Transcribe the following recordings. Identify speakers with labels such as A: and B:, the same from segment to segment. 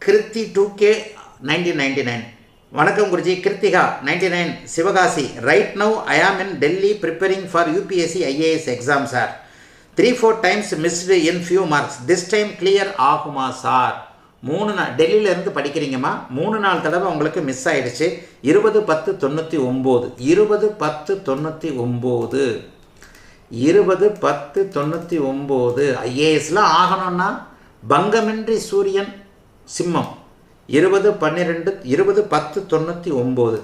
A: Kriti 2K 1999. வணக்கம் Guruji. Krithika 99 Sivakasi. Right now I am in Delhi preparing for UPSC IAS exam sir. 3-4 times missed in few marks. This time clear ஆகுமா sir? 3 நாள் டெல்லியிலேருந்து படிக்கிறீங்கம்மா. 3 நாள் தடவை உங்களுக்கு மிஸ் ஆகிடுச்சு. 20-10-99 20-10-99 20-10-99 ஐஏஎஸ்லாம் ஆகணும்னா பங்கமின்றி சூரியன் சிம்மம் 20-10-99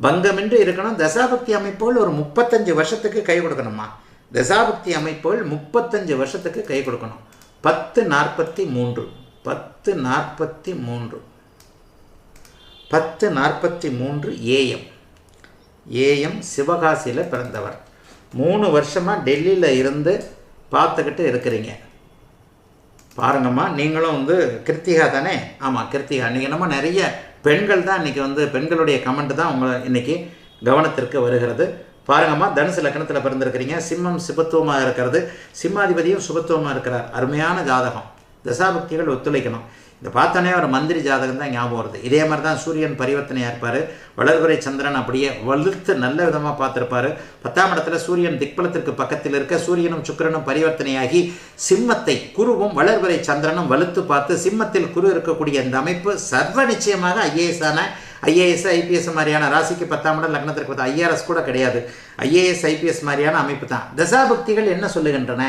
A: பங்கமின்றி இருக்கணும். தசாபக்தி அமைப்புகள் ஒரு 35 வருஷத்துக்கு கை கொடுக்கணுமா? தசாபக்தி அமைப்புகள் 35 வருஷத்துக்கு கை கொடுக்கணும். 10:43 AM சிவகாசியில் பிறந்தவர். 3 வருஷமாக டெல்லியில் இருந்து பார்த்துக்கிட்டு இருக்கிறீங்க. பாருங்கம்மா, நீங்களும் கிருத்திகா தானே? ஆமாம், கிருத்திகா. இன்றைக்கி நம்ம நிறைய பெண்கள் தான் இன்றைக்கி பெண்களுடைய கமெண்ட் தான் உங்களை இன்றைக்கி கவனத்திற்கு வருகிறது. பாருங்கம்மா, தனுசு லக்னத்தில் பிறந்திருக்கிறீங்க. சிம்மம் சுபத்துவமாக இருக்கிறது, சிம்மாதிபதியும் சுபத்துவமாக இருக்கிறார். அருமையான ஜாதகம். தசாபக்திகள் ஒத்துழைக்கணும். இதை பார்த்தோன்னே ஒரு மந்திரி ஜாதகம் தான் ஞாபகம் வருது. இதே மாதிரி தான் சூரியன் பரிவர்த்தனையாக இருப்பார். வளர்வரை சந்திரன் அப்படியே வலுத்து நல்ல விதமாக பார்த்துருப்பார். 10ஆம் இடத்துல சூரியன் திக்பலத்திற்கு பக்கத்தில் இருக்க சூரியனும் சுக்கிரனும் பரிவர்த்தனையாகி சிம்மத்தை குருவும் வளர்வரை சந்திரனும் வலுத்து பார்த்து சிம்மத்தில் குரு இருக்கக்கூடிய இந்த அமைப்பு சர்வ நிச்சயமாக ஐஏஎஸ் ஐபிஎஸ் மாதிரியான ராசிக்கு 10ஆம் இடம் லக்னத்திற்கு IRS கூட கிடையாது. IAS IPS மாதிரியான அமைப்பு தான். தசாபக்திகள் என்ன சொல்லுகின்றன?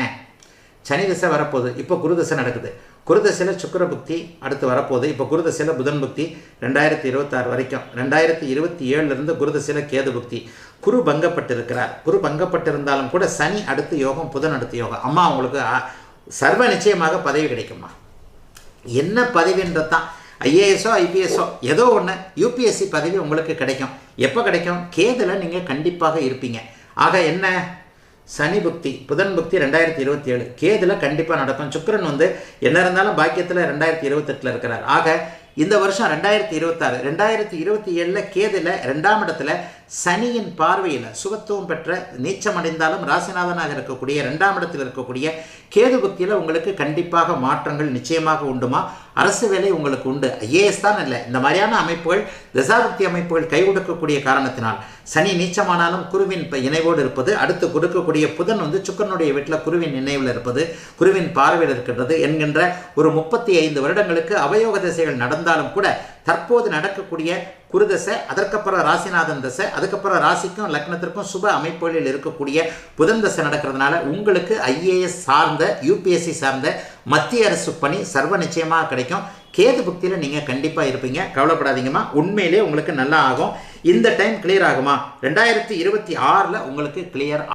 A: சனி திசை வரப்போகுது. இப்போ குருதசை நடக்குது. குருதசையில் சுக்கிர புக்தி அடுத்து வரப்போகுது. இப்போ குருதசையில் புதன் புக்தி 2026 வரைக்கும். 2027 குருதசையில் கேது புக்தி. குரு பங்கப்பட்டிருக்கிறார். குரு பங்கப்பட்டிருந்தாலும் கூட சனி அடுத்து யோகம், புதன் அடுத்து யோகம். அம்மா உங்களுக்கு சர்வ நிச்சயமாக பதவி கிடைக்குமா? என்ன பதவின்றது தான். IASஓ IPSஓ ஏதோ ஒன்று UPSC பதவி உங்களுக்கு கிடைக்கும். எப்போ கிடைக்கும்? கேதுல நீங்கள் கண்டிப்பாக இருப்பீங்க. ஆக என்ன? சனி புக்தி, புதன் புக்தி 2027, கேதுல கண்டிப்பாக நடக்கும். சுக்கிரன் என்ன இருந்தாலும் பாக்கியத்தில் 2028 இருக்கிறார். ஆக இந்த வருஷம் 2026 2027 கேதுல 2ஆம் இடத்துல சனியின் பார்வையில் சுபத்துவம் பெற்ற நீச்சம் அடைந்தாலும் ராசிநாதனாக இருக்கக்கூடிய 2ஆம் இடத்தில் இருக்கக்கூடிய கேது புக்தியில் உங்களுக்கு கண்டிப்பாக மாற்றங்கள் நிச்சயமாக உண்டுமா? அரசு வேலை உங்களுக்கு உண்டு. IAS தான் இல்லை, இந்த மாதிரியான அமைப்புகள் தசாபக்தி அமைப்புகள் கை கொடுக்கக்கூடிய காரணத்தினால் சனி நீச்சமானாலும் குருவின் இணைவோடு இருப்பது, அடுத்து கொடுக்கக்கூடிய புதன் சுக்கரனுடைய வீட்டில் குருவின் நினைவில் இருப்பது, குருவின் பார்வையில் இருக்கின்றது என்கின்ற ஒரு 35 வருடங்களுக்கு அவயோக திசைகள் நடந்தாலும் கூட தற்போது நடக்கக்கூடிய குருதசை, அதற்கப்புறம் ராசிநாதன் தசை, அதுக்கப்புறம் ராசிக்கும் லக்னத்திற்கும் சுப அமைப்புகளில் இருக்கக்கூடிய புதன் தசை நடக்கிறதுனால உங்களுக்கு IAS சார்ந்த UPSC சார்ந்த மத்திய அரசு பணி சர்வ நிச்சயமாக கிடைக்கும். கேது புக்தியில் நீங்கள் கண்டிப்பாக இருப்பீங்க. கவலைப்படாதீங்கம்மா, உண்மையிலே உங்களுக்கு நல்லா ஆகும். இந்த டைம் கிளியர் ஆகுமா? 2026 உங்களுக்கு கிளியர்